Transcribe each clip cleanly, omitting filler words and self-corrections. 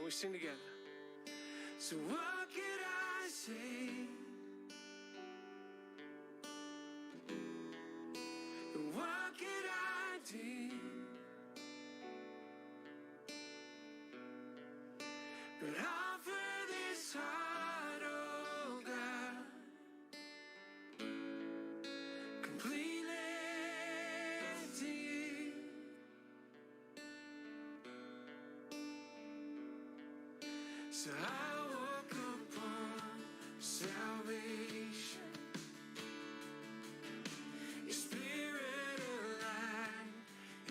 we sing together. So what could I say? What could I do? But offer this heart, oh God, completely to you. So I woke upon salvation, your spirit alive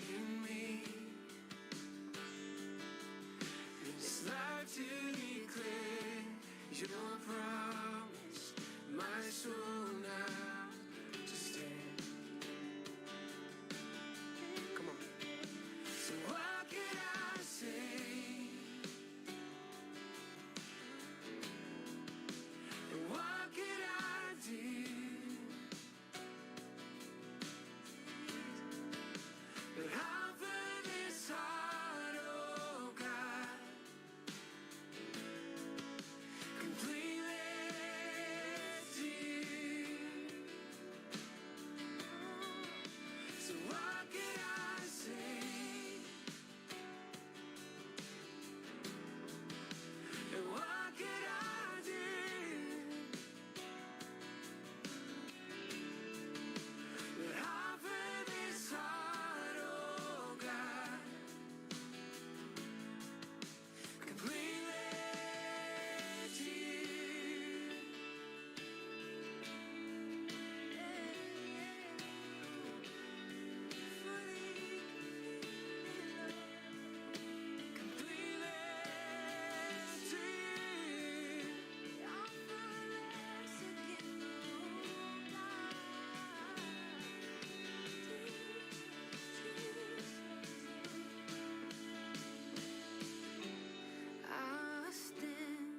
in me. It's life to declare your promise, my soul now to stand. Come on. So what could I say? And what could I do? But offer this heart, oh God, completely to you. So what could I say? And what could I do? But offer this heart, oh God, completely to you. Completely to you. I stand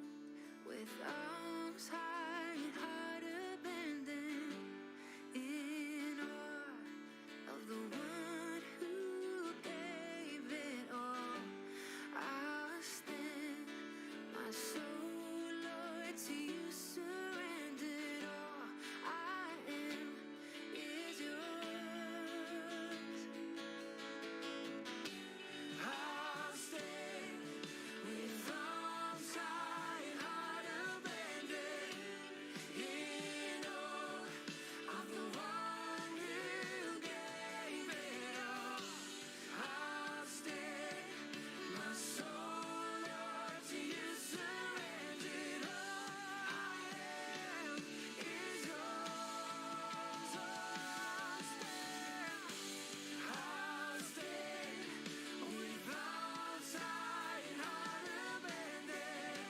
with arms high and heart abandoned, in awe of the one who gave it all. I stand, my soul, Lord, to you surrendered. All I am is yours. I'll stand with arms high and heart abandoned, in awe of the one who gave it all. I'll stand, my soul, Lord, to you surrendered. All I am is yours. I'll stand with arms high and heart abandoned,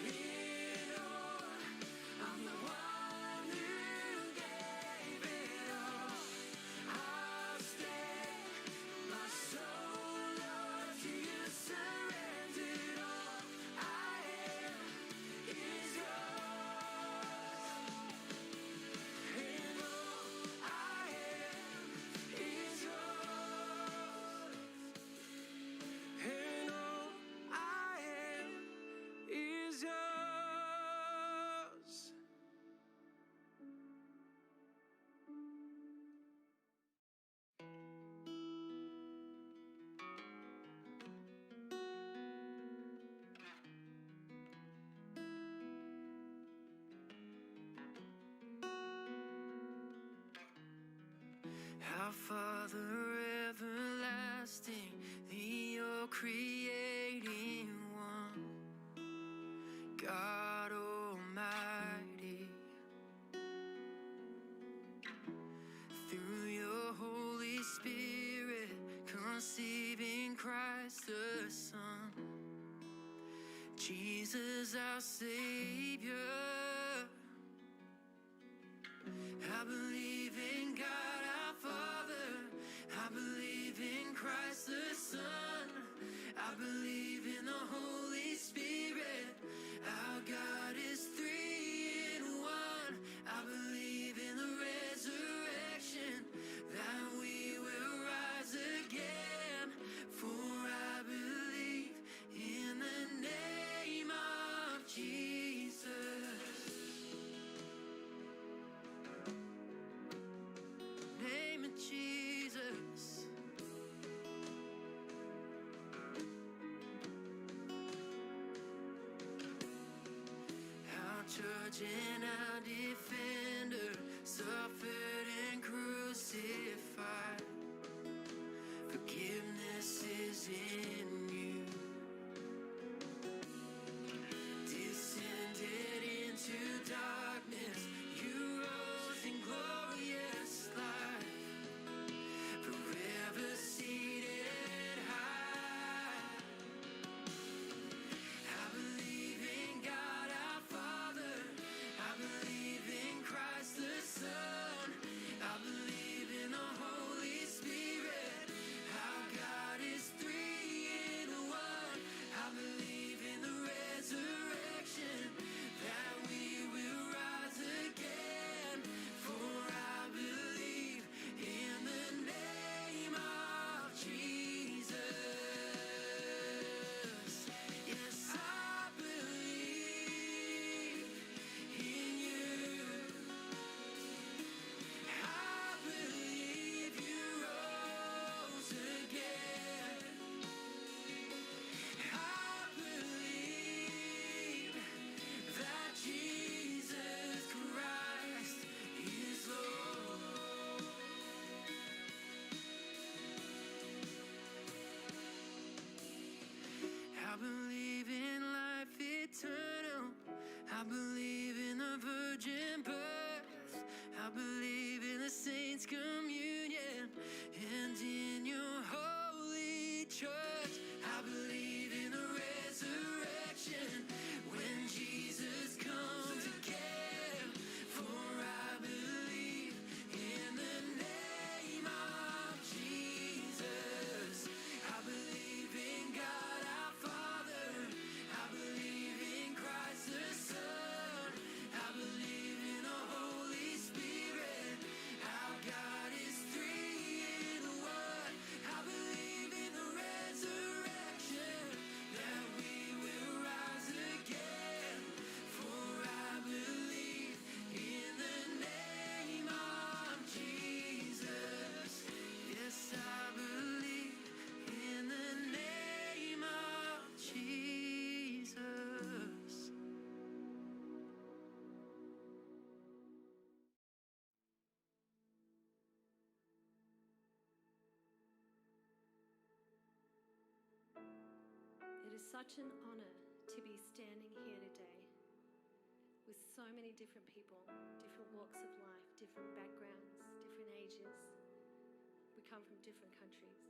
in awe of the one who gave it all. I'll stand, my soul, Lord, to you surrendered. All I am is yours, and all I am is yours, and all I am is yours. Our Father everlasting, the all creating one, God Almighty, through your Holy Spirit, conceiving Christ the Son, Jesus our Savior. I believe in God our Father, I believe in Christ the Son, I believe in the Holy Spirit, our God is three in one. I believe in the resurrection, that we will rise again, for I believe in the name judge and our defender, suffered and crucified. Forgiveness is in you. Descended into darkness, you rose in glorious light. Forever seated high. I believe in God our Father. I believe in Christ the Son. I believe in the Holy Spirit. Our God is three in one. I believe in the resurrection, that we will rise again. For I believe in the name of Jesus. Yes, I believe in you. I believe you rose again. I believe that Jesus Christ is Lord. I believe in life eternal. I believe in the virgin birth. I believe in the saints' communion and in your holy church. I believe in the resurrection when Jesus comes again. For I believe in the name of Jesus. I believe in God our Father. I believe in Christ the Son. I believe in the Holy Spirit. Our God is three in one. I believe in the resurrection, that we will rise again. For I believe in the name of Jesus. Yes, I believe in the name of Jesus. It is such an honor to be standing here today with so many different people, different walks of life, different backgrounds, different ages. We come from different countries.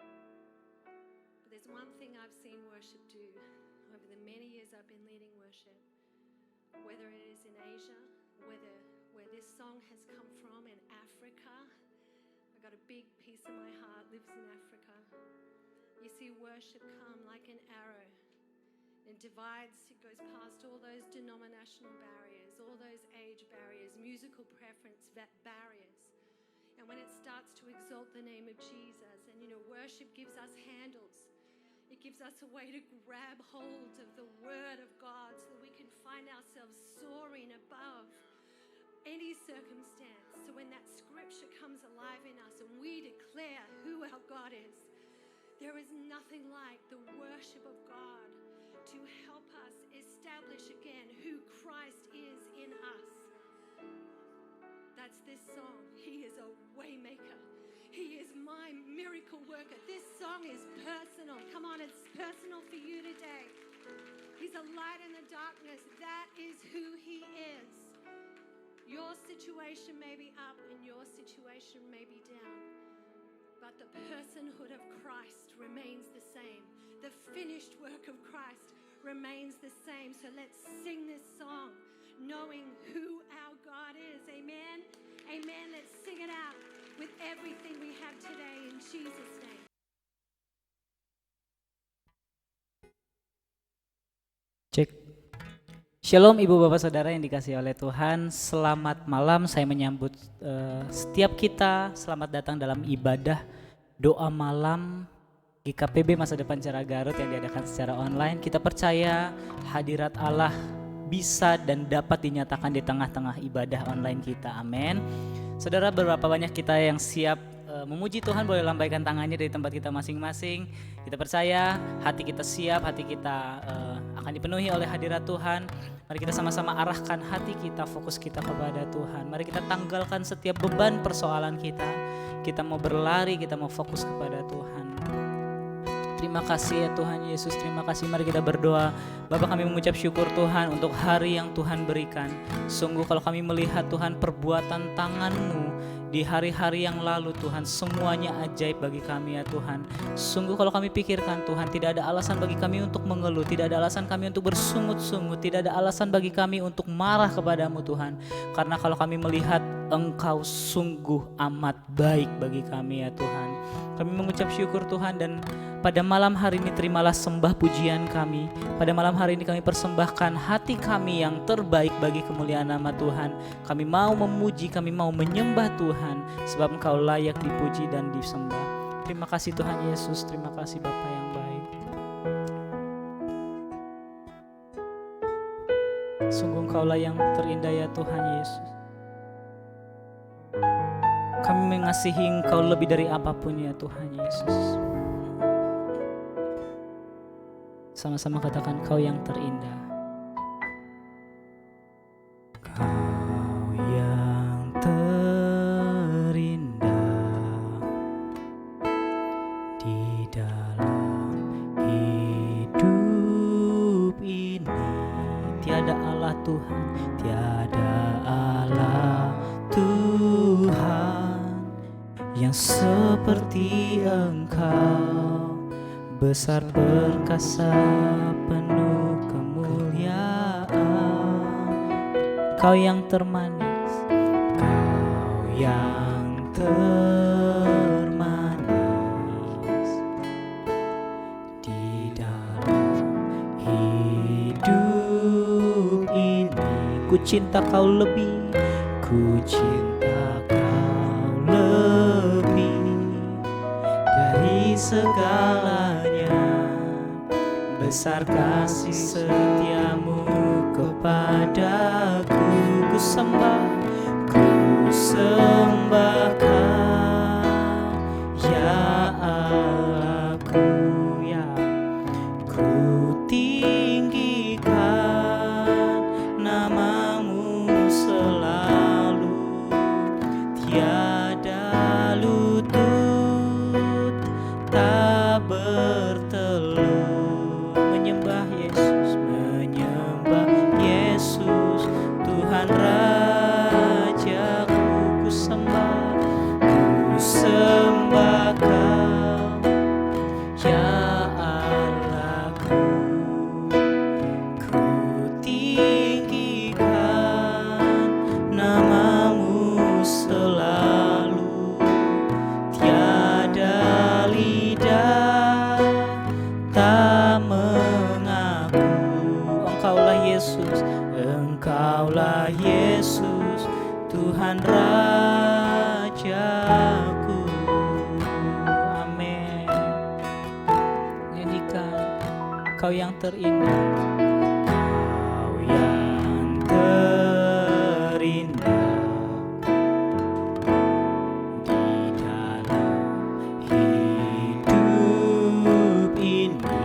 But there's one thing I've seen worship do over the many years I've been leading worship, whether it is in Asia, whether where this song has come from in Africa. I got a big piece of my heart lives in Africa. You see worship come like an arrow. It divides, it goes past all those denominational barriers, all those age barriers, musical preference barriers. And when it starts to exalt the name of Jesus, and worship gives us handles. It gives us a way to grab hold of the Word of God so that we can find ourselves soaring above any circumstance. So when that scripture comes alive in us and we declare who our God is, there is nothing like the worship of God to help us establish again who Christ is in us. That's this song. He is a way maker. He is my miracle worker. This song is personal. Come on, it's personal for you today. He's a light in the darkness. That is who he is. Your situation may be up and your situation may be down, but the personhood of Christ remains the same. The finished work of Christ remains the same. So let's sing this song knowing who our God is. Amen. Amen. Let's sing it out with everything we have today in Jesus' name. Cek. Shalom Ibu Bapak Saudara yang dikasihi oleh Tuhan. Selamat malam, saya menyambut setiap kita. Selamat datang dalam ibadah doa malam GKPB Masa Depan Cerah Garut yang diadakan secara online. Kita percaya hadirat Allah bisa dan dapat dinyatakan di tengah-tengah ibadah online kita. Amin. Saudara, berapa banyak kita yang siap memuji Tuhan, boleh lambaikan tangannya dari tempat kita masing-masing. Kita percaya hati kita siap, hati kita akan dipenuhi oleh hadirat Tuhan. Mari kita sama-sama arahkan hati kita, fokus kita kepada Tuhan. Mari kita tanggalkan setiap beban persoalan kita. Kita mau berlari, kita mau fokus kepada Tuhan. Terima kasih ya Tuhan Yesus, terima kasih. Mari kita berdoa. Bapa, kami mengucap syukur Tuhan untuk hari yang Tuhan berikan. Sungguh kalau kami melihat Tuhan perbuatan tangan-Mu di hari-hari yang lalu Tuhan, semuanya ajaib bagi kami ya Tuhan. Sungguh kalau kami pikirkan Tuhan, tidak ada alasan bagi kami untuk mengeluh, tidak ada alasan kami untuk bersungut-sungut, tidak ada alasan bagi kami untuk marah kepadamu Tuhan. Karena kalau kami melihat Engkau sungguh amat baik bagi kami ya Tuhan. Kami mengucap syukur Tuhan, dan pada malam hari ini terimalah sembah pujian kami. Pada malam hari ini kami persembahkan hati kami yang terbaik bagi kemuliaan nama Tuhan. Kami mau memuji, kami mau menyembah Tuhan, sebab Engkau layak dipuji dan disembah. Terima kasih Tuhan Yesus, terima kasih Bapa yang baik. Sungguh Engkaulah yang terindah ya Tuhan Yesus. Kami mengasihi Engkau lebih dari apapun ya Tuhan Yesus. Sama-sama katakan, Kau yang terindah. Kau yang terindah di dalam hidup ini. Tiada Allah Tuhan, tiada Allah Tuhan yang seperti Engkau, besar perkasa penuh kemuliaan. Kau yang termanis, Kau yang termanis di dalam hidup ini. Ku cinta Kau lebih, ku cinta Kau lebih dari segalanya. Besar kasih setiamu kepadaku. Ku sembah, ku sembahkan ya Allahku, ya ku tinggikan namamu selalu. Tiada lutut tak bertelur. Menyembah Yesus, menyembah Yesus, Tuhan Rajaku. Ku sembah, ku sembah Kau ya Allahku. Ku tinggikan namamu selalu. Tiada lidah tak mengaku. Engkaulah Yesus, Engkaulah Yesus, Tuhan Rajaku. Amin. Nyanyikan, Kau yang terindah, Kau yang terindah di dalam hidup ini.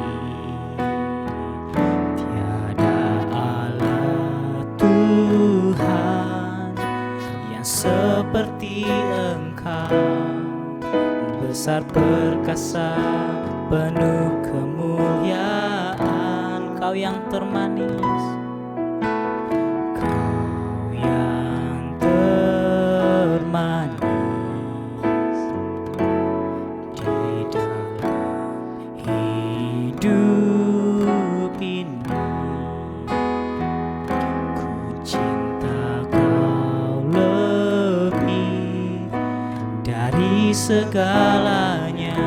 Tiada Allah Tuhan yang seperti Engkau, besar perkasa penuh kemuliaan. Kau yang termanis, Kau yang termanis di dalam hidup ini. Ku cinta Kau lebih dari segalanya.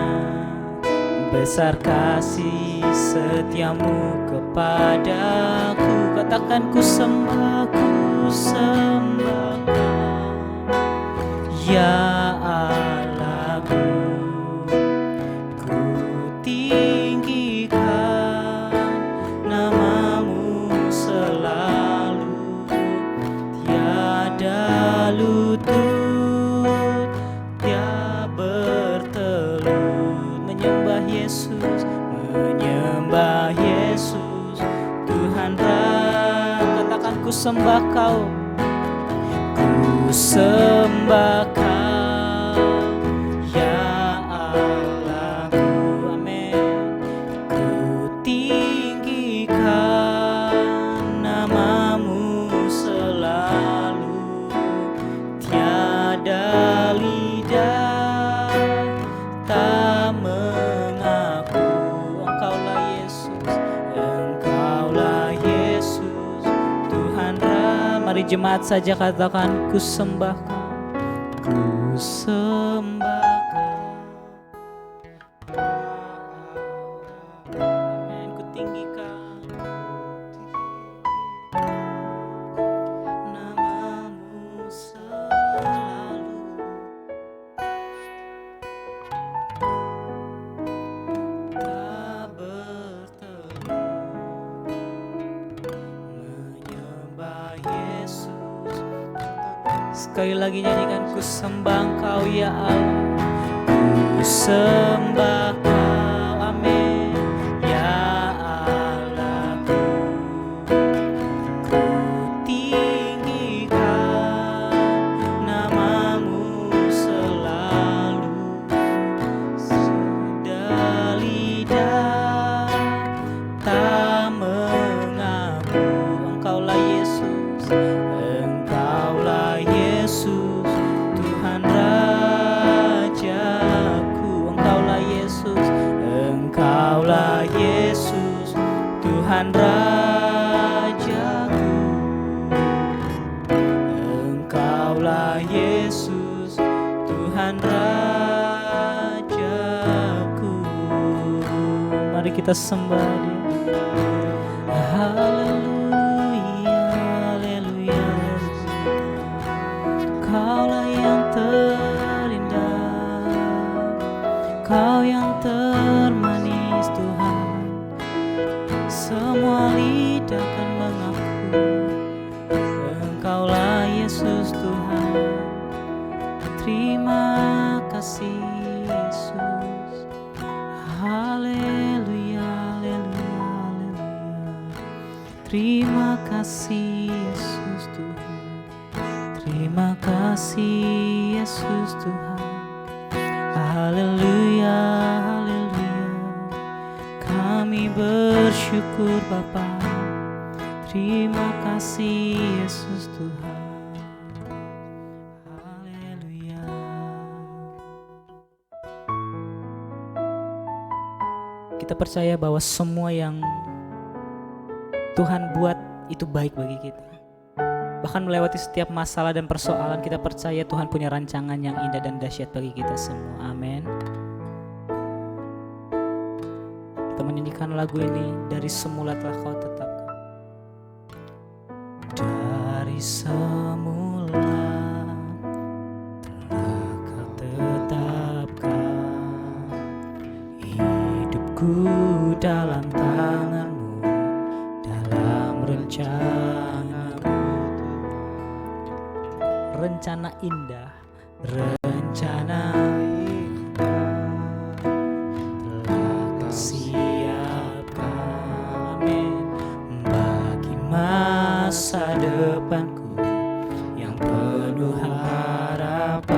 Besar kasih setiamu kepadaku. Katakan, ku sembah, ku sembah Kau ya Allahku. Ku tinggikan namamu selalu. Tiada lutut tak Yesus Tuhan katakan ku sembah Kau, ku sembah Kau ya Allahku, amin. Ku tinggikan namamu selalu, tiada lidah tak mengaku Engkaulah Yesus, Engkaulah Yesus Tuhan. Mari jemaat saja katakan ku sembah Kau, ku sembah Kau. Amin. Ku tinggikan namamu selalu, tak bertemu, menyembah Yesus. Sekali lagi nyanyikan ku sembah Engkau ya Allah, ku sembah Kau, amin ya Allahku. Ku tinggikan namamu selalu, sudah lidah tak mengaku Engkaulah Yesus, Engkaulah Yesus Tuhan Rajaku, Engkaulah Yesus, Engkaulah Yesus Tuhan Rajaku, Engkaulah Yesus Tuhan Rajaku. Mari kita sembah Dia. Haleluya, haleluya. Kaulah yang terindah, Kau yang termanis Tuhan. Semua lidah akan mengaku Engkaulah Yesus Tuhan. Terima kasih Yesus. Haleluya, haleluya, haleluya. Terima kasih Yesus Tuhan. Terima kasih Yesus Tuhan. Haleluya, haleluya. Kami bersyukur Bapa. Terima kasih Yesus Tuhan. Haleluya. Kita percaya bahwa semua yang Tuhan buat itu baik bagi kita. Bahkan melewati setiap masalah dan persoalan, kita percaya Tuhan punya rancangan yang indah dan dahsyat bagi kita semua. Amin. Kita menyanyikan lagu ini, Dari Semula Telah Kau Tetapkan. Dari semula telah Kau tetapkan hidupku dalam tangan-Mu, dalam rencana indah, rencana indah telah Kau siapkan, amin, bagi masa depanku yang penuh harapan.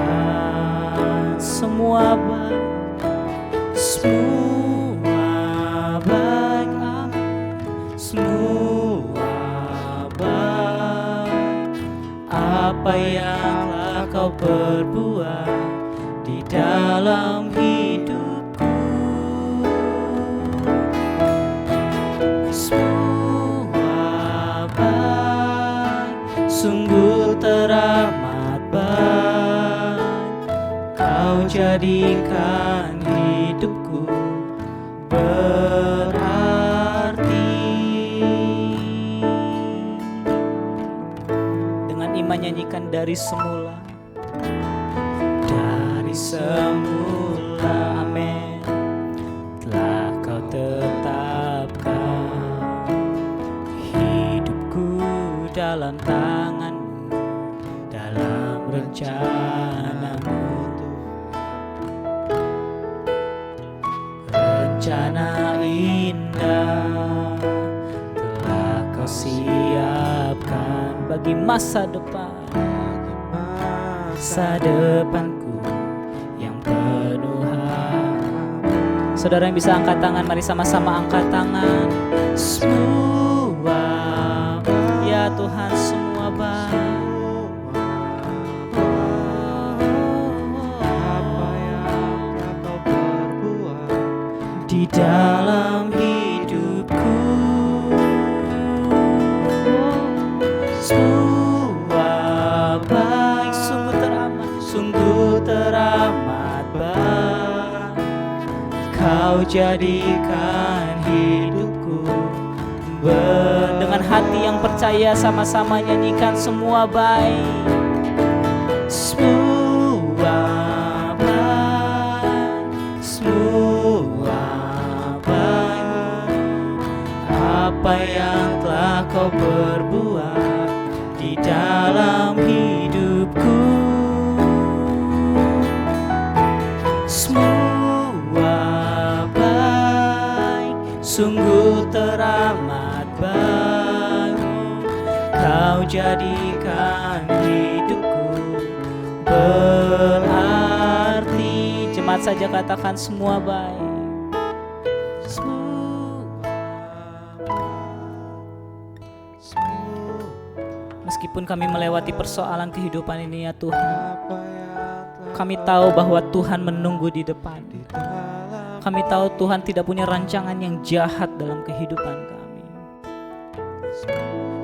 Semua baik, semua baik, amin, semua baik. Apa yang telah Kau perbuat di dalam hidupku, semua baik, sungguh teramat baik. Kau jadikan hidupku berarti. Dengan iman nyanyikan dari semula. Dari semula, amin, telah Kau tetapkan hidupku dalam tangan-Mu, dalam rencana-Mu. Rencana indah bagi masa depan. Masa depanku yang penuh harapan. Saudara yang bisa angkat tangan, mari sama-sama angkat tangan. Semua, ya Tuhan, semua baik. Apa yang telah Kau perbuat Di dalam hidupku, semua baik, sungguh teramat baik. Kau jadikan hidupku dengan hati yang percaya, sama-sama nyanyikan semua baik. Semua baik, semua baik. Apa yang telah Kau perbuat di dalam hidupku, semua baik, sungguh teramat baik. Kau jadikan hidupku berarti. Jemaat saja katakan semua baik. Meskipun kami melewati persoalan kehidupan ini ya Tuhan, kami tahu bahwa Tuhan menunggu di depan. Kami tahu Tuhan tidak punya rancangan yang jahat dalam kehidupan kami.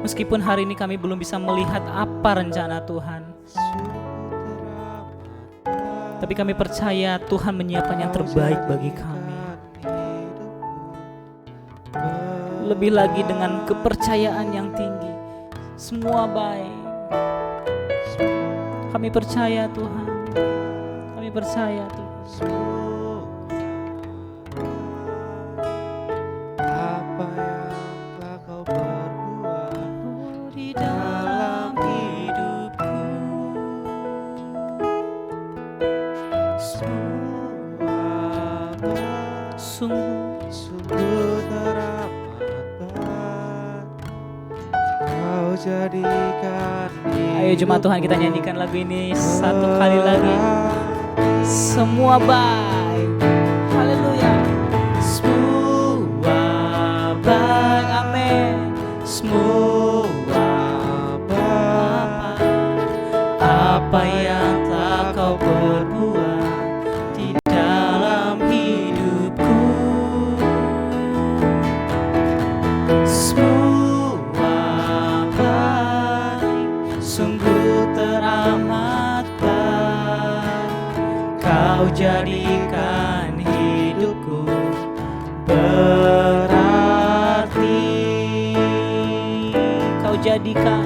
Meskipun hari ini kami belum bisa melihat apa rencana Tuhan, tapi kami percaya Tuhan menyiapkan yang terbaik bagi kami. Lebih lagi dengan kepercayaan yang tinggi, semua baik. Kami percaya Tuhan, kami percaya Tuhan. apa yang telah Kau perbuat Di dalam hidupku, semua baik, sungguh teramat baik. Kau jadikan Ayo jemaat Tuhan, kita nyanyikan lagu ini satu kali lagi. Semua baik, haleluya. Semua baik, amin. Semua baik. Apa yang telah Kau perbuat di dalam hidupku, semua baik, sungguh teramat baik. Kau jadikan hidupku berarti. Kau jadikan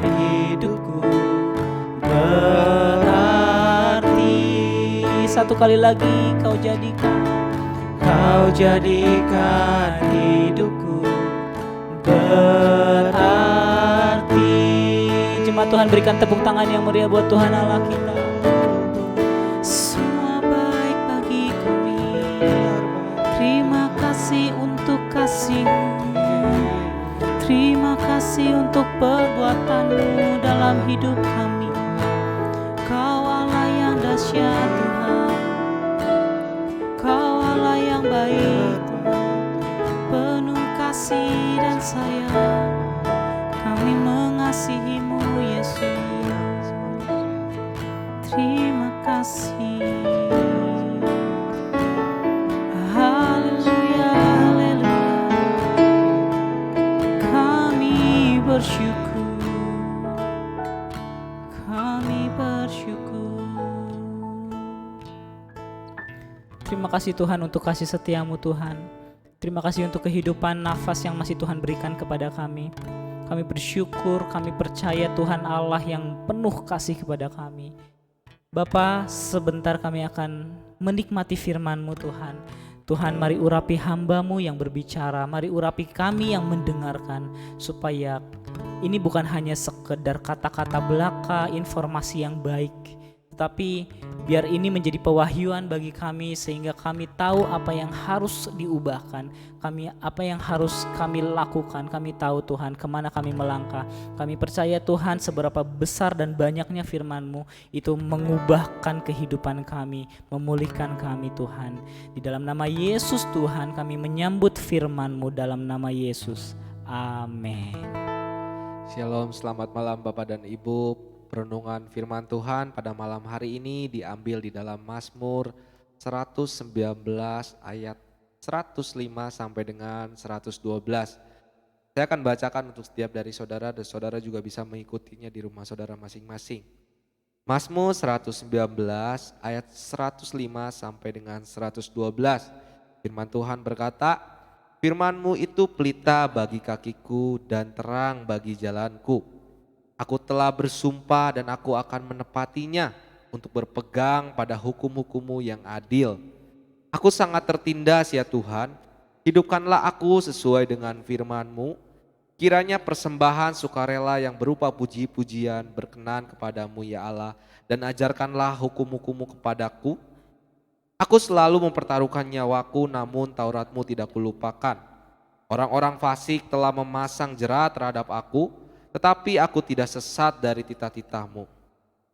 hidupku berarti. Satu kali lagi, Kau jadikan hidupku berarti. Jemaat Tuhan, berikan tepuk tangan yang meriah buat Tuhan Allah kita. Semua baik bagi kami. Terima kasih untuk kasih-Mu. Terima kasih untuk perbuatan-Mu dalam hidup kami. Kau Allah yang dahsyat Tuhan, Kau Allah yang baik Tuhan, penuh kasih dan sayang. Kami mengasihi-Mu Yesus. Terima kasih. Haleluya, haleluya. Kami bersyukur. Terima kasih Tuhan untuk kasih setia-Mu Tuhan. Terima kasih untuk kehidupan nafas yang masih Tuhan berikan kepada kami. Kami bersyukur, kami percaya Tuhan Allah yang penuh kasih kepada kami. Bapa, sebentar kami akan menikmati firman-Mu Tuhan. Tuhan, mari urapi hamba-Mu yang berbicara, mari urapi kami yang mendengarkan, supaya ini bukan hanya sekedar kata-kata belaka, informasi yang baik, tetapi Biar ini menjadi pewahyuan bagi kami sehingga kami tahu apa yang harus diubahkan, apa yang harus kami lakukan. Kami tahu Tuhan kemana kami melangkah. Kami percaya Tuhan seberapa besar dan banyaknya firman-Mu itu mengubahkan kehidupan kami, memulihkan kami Tuhan. Di dalam nama Yesus Tuhan kami menyambut firman-Mu dalam nama Yesus. Amin. Shalom, selamat malam Bapak dan Ibu. Perenungan firman Tuhan pada malam hari ini diambil di dalam Mazmur 119 ayat 105 sampai dengan 112. Saya akan bacakan untuk setiap dari saudara dan saudara juga bisa mengikutinya di rumah saudara masing-masing. Mazmur 119 ayat 105 sampai dengan 112. Firman Tuhan berkata, "Firman-Mu itu pelita bagi kakiku dan terang bagi jalanku. Aku telah bersumpah dan aku akan menepatinya untuk berpegang pada hukum-hukum-Mu yang adil. Aku sangat tertindas ya Tuhan, hidupkanlah aku sesuai dengan firman-Mu. Kiranya persembahan sukarela yang berupa puji-pujian berkenan kepadamu ya Allah, dan ajarkanlah hukum-hukum-Mu kepadaku. Aku selalu mempertaruhkan nyawaku, namun Taurat-Mu tidak kulupakan. Orang-orang fasik telah memasang jerat terhadap aku, tetapi aku tidak sesat dari titah-titah-Mu.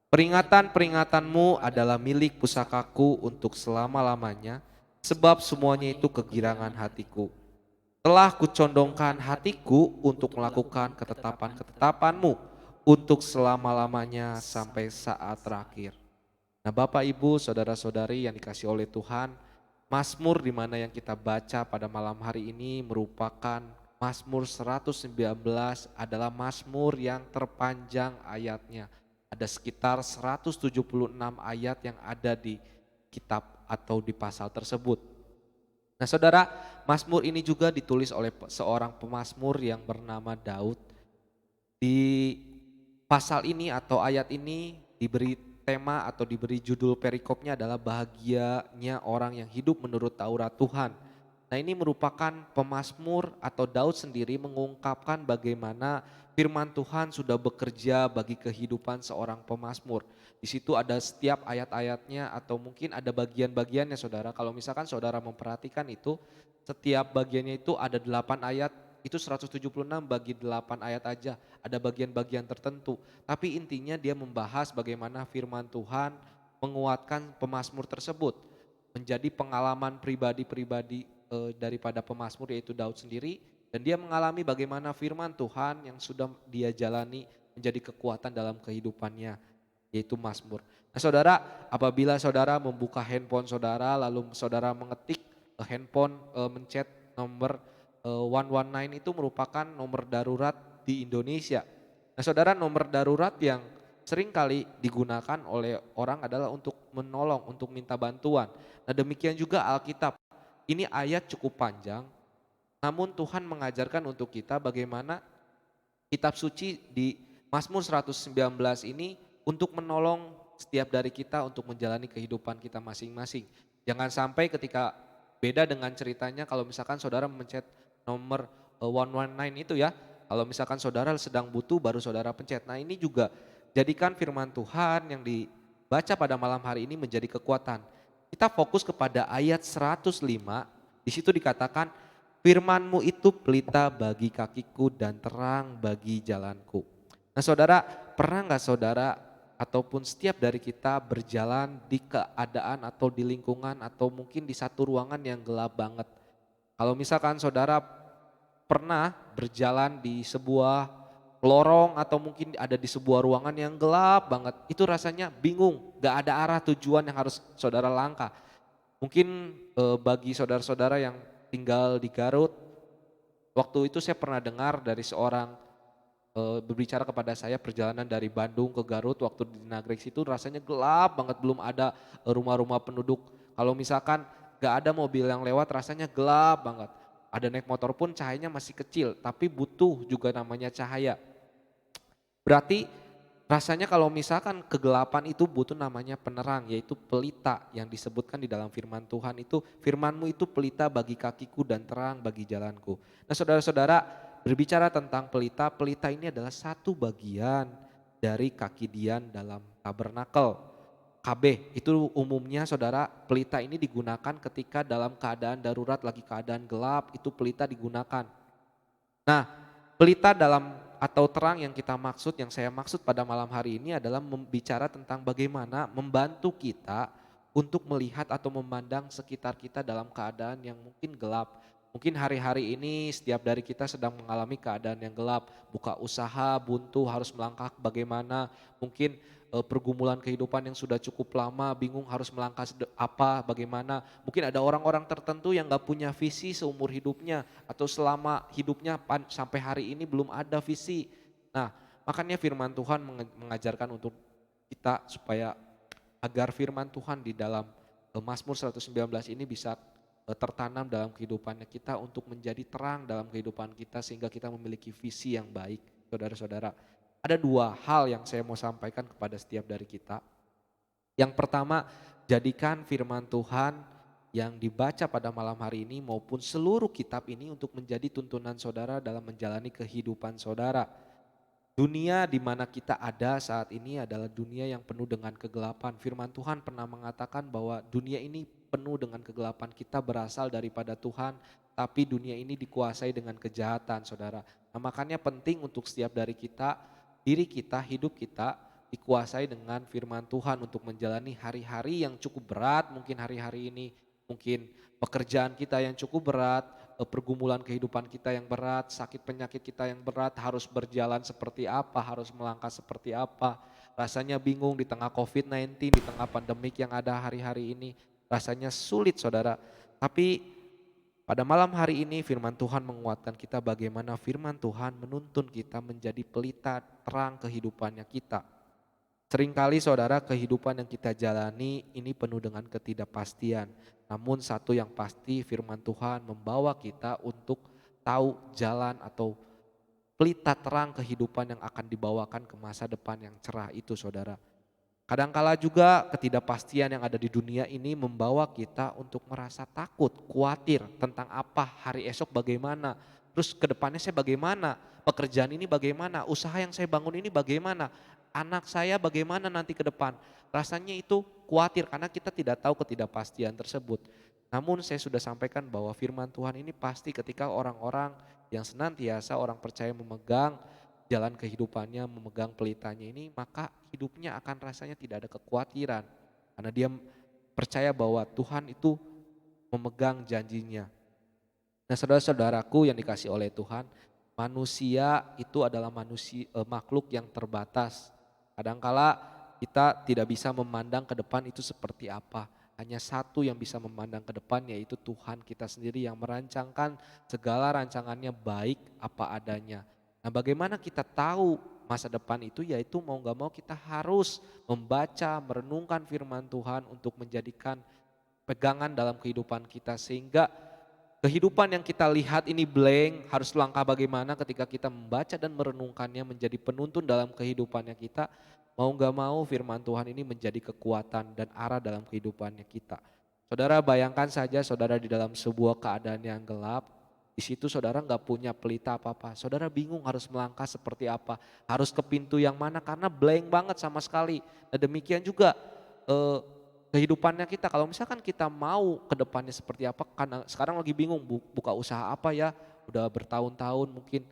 Peringatan-peringatan-Mu adalah milik pusakaku untuk selama-lamanya, sebab semuanya itu kegirangan hatiku. Telah kucondongkan hatiku untuk melakukan ketetapan-ketetapan-Mu untuk selama-lamanya sampai saat terakhir." Nah Bapak Ibu saudara-saudari yang dikasihi oleh Tuhan, Mazmur di mana yang kita baca pada malam hari ini merupakan Mazmur 119 adalah Mazmur yang terpanjang ayatnya. Ada sekitar 176 ayat yang ada di kitab atau di pasal tersebut. Nah saudara, Mazmur ini juga ditulis oleh seorang pemazmur yang bernama Daud. Di pasal ini atau ayat ini diberi tema atau diberi judul perikopnya adalah bahagianya orang yang hidup menurut Taurat Tuhan. Nah ini merupakan pemazmur atau Daud sendiri mengungkapkan bagaimana firman Tuhan sudah bekerja bagi kehidupan seorang pemazmur. Di situ ada setiap ayat-ayatnya atau mungkin ada bagian-bagiannya saudara. Kalau misalkan saudara memperhatikan itu setiap bagiannya itu ada 8 ayat, itu 176 bagi 8 ayat aja. Ada bagian-bagian tertentu. Tapi intinya dia membahas bagaimana firman Tuhan menguatkan pemazmur tersebut. Menjadi pengalaman pribadi-pribadi daripada pemazmur yaitu Daud sendiri, dan dia mengalami bagaimana firman Tuhan yang sudah dia jalani menjadi kekuatan dalam kehidupannya yaitu mazmur. Nah saudara, apabila saudara membuka handphone saudara lalu saudara mengetik handphone mencet nomor 119 itu merupakan nomor darurat di Indonesia. Nah saudara, nomor darurat yang sering kali digunakan oleh orang adalah untuk menolong, untuk minta bantuan. Nah demikian juga Alkitab. Ini ayat cukup panjang, namun Tuhan mengajarkan untuk kita bagaimana kitab suci di Mazmur 119 ini untuk menolong setiap dari kita untuk menjalani kehidupan kita masing-masing. Jangan sampai ketika beda dengan ceritanya kalau misalkan saudara mencet nomor 119 itu ya, kalau misalkan saudara sedang butuh baru saudara pencet. Nah ini juga jadikan firman Tuhan yang dibaca pada malam hari ini menjadi kekuatan. Kita fokus kepada ayat 105, di situ dikatakan firman-Mu itu pelita bagi kakiku dan terang bagi jalanku. Nah saudara, pernah gak saudara ataupun setiap dari kita berjalan di keadaan atau di lingkungan atau mungkin di satu ruangan yang gelap banget. Kalau misalkan saudara pernah berjalan di sebuah lorong atau mungkin ada di sebuah ruangan yang gelap banget, itu rasanya bingung, gak ada arah tujuan yang harus saudara langkah. Mungkin bagi saudara-saudara yang tinggal di Garut, waktu itu saya pernah dengar dari seorang berbicara kepada saya perjalanan dari Bandung ke Garut waktu di Nagreg itu rasanya gelap banget, belum ada rumah-rumah penduduk. Kalau misalkan gak ada mobil yang lewat rasanya gelap banget. Ada naik motor pun cahayanya masih kecil, tapi butuh juga namanya cahaya. Berarti rasanya kalau misalkan kegelapan itu butuh namanya penerang, yaitu pelita yang disebutkan di dalam firman Tuhan itu, firman-Mu itu pelita bagi kakiku dan terang bagi jalanku. Nah saudara-saudara, berbicara tentang pelita, pelita ini adalah satu bagian dari kaki Dian dalam tabernakel. KB. Itu umumnya saudara pelita ini digunakan ketika dalam keadaan darurat, lagi keadaan gelap, itu pelita digunakan. Nah, pelita dalam atau terang yang kita maksud, yang saya maksud pada malam hari ini adalah membicara tentang bagaimana membantu kita untuk melihat atau memandang sekitar kita dalam keadaan yang mungkin gelap. Mungkin hari-hari ini setiap dari kita sedang mengalami keadaan yang gelap, buka usaha, buntu, harus melangkah bagaimana, mungkin pergumulan kehidupan yang sudah cukup lama, bingung harus melangkah apa, bagaimana. Mungkin ada orang-orang tertentu yang gak punya visi seumur hidupnya atau selama hidupnya sampai hari ini belum ada visi. Nah, makanya firman Tuhan mengajarkan untuk kita supaya agar firman Tuhan di dalam Mazmur 119 ini bisa tertanam dalam kehidupannya kita untuk menjadi terang dalam kehidupan kita sehingga kita memiliki visi yang baik. Saudara-saudara, ada dua hal yang saya mau sampaikan kepada setiap dari kita. Yang pertama, jadikan firman Tuhan yang dibaca pada malam hari ini maupun seluruh kitab ini untuk menjadi tuntunan saudara dalam menjalani kehidupan saudara. Dunia di mana kita ada saat ini adalah dunia yang penuh dengan kegelapan. Firman Tuhan pernah mengatakan bahwa dunia ini penuh dengan kegelapan. Kita berasal daripada Tuhan, tapi dunia ini dikuasai dengan kejahatan, saudara. Nah, makanya penting untuk setiap dari kita, diri kita, hidup kita dikuasai dengan firman Tuhan untuk menjalani hari-hari yang cukup berat. Mungkin hari-hari ini, mungkin pekerjaan kita yang cukup berat, pergumulan kehidupan kita yang berat, sakit penyakit kita yang berat, harus berjalan seperti apa, harus melangkah seperti apa. Rasanya bingung di tengah COVID-19, di tengah pandemik yang ada hari-hari ini. Rasanya sulit saudara. Tapi pada malam hari ini firman Tuhan menguatkan kita bagaimana firman Tuhan menuntun kita menjadi pelita terang kehidupannya kita. Seringkali saudara kehidupan yang kita jalani ini penuh dengan ketidakpastian. Namun satu yang pasti firman Tuhan membawa kita untuk tahu jalan atau pelita terang kehidupan yang akan dibawakan ke masa depan yang cerah itu saudara. Kadangkala juga ketidakpastian yang ada di dunia ini membawa kita untuk merasa takut, khawatir tentang apa hari esok bagaimana. Terus ke depannya saya bagaimana, pekerjaan ini bagaimana, usaha yang saya bangun ini bagaimana, anak saya bagaimana nanti ke depan. Rasanya itu khawatir karena kita tidak tahu ketidakpastian tersebut. Namun saya sudah sampaikan bahwa firman Tuhan ini pasti ketika orang-orang yang senantiasa orang percaya memegang jalan kehidupannya, memegang pelitanya ini, maka hidupnya akan rasanya tidak ada kekhawatiran. Karena dia percaya bahwa Tuhan itu memegang janjinya. Nah saudara-saudaraku yang dikasih oleh Tuhan, manusia itu adalah makhluk yang terbatas. Kadangkala kita tidak bisa memandang ke depan itu seperti apa. Hanya satu yang bisa memandang ke depan yaitu Tuhan kita sendiri yang merancangkan segala rancangannya baik apa adanya. Nah bagaimana kita tahu masa depan itu yaitu mau gak mau kita harus membaca, merenungkan firman Tuhan untuk menjadikan pegangan dalam kehidupan kita sehingga kehidupan yang kita lihat ini blank, harus langkah bagaimana ketika kita membaca dan merenungkannya menjadi penuntun dalam kehidupannya kita. Mau gak mau firman Tuhan ini menjadi kekuatan dan arah dalam kehidupannya kita. Saudara bayangkan saja saudara di dalam sebuah keadaan yang gelap. Di situ saudara gak punya pelita apa-apa. Saudara bingung harus melangkah seperti apa. Harus ke pintu yang mana karena blank banget sama sekali. Nah demikian juga kehidupannya kita, kalau misalkan kita mau ke depannya seperti apa, karena sekarang lagi bingung buka usaha apa ya, udah bertahun-tahun mungkin,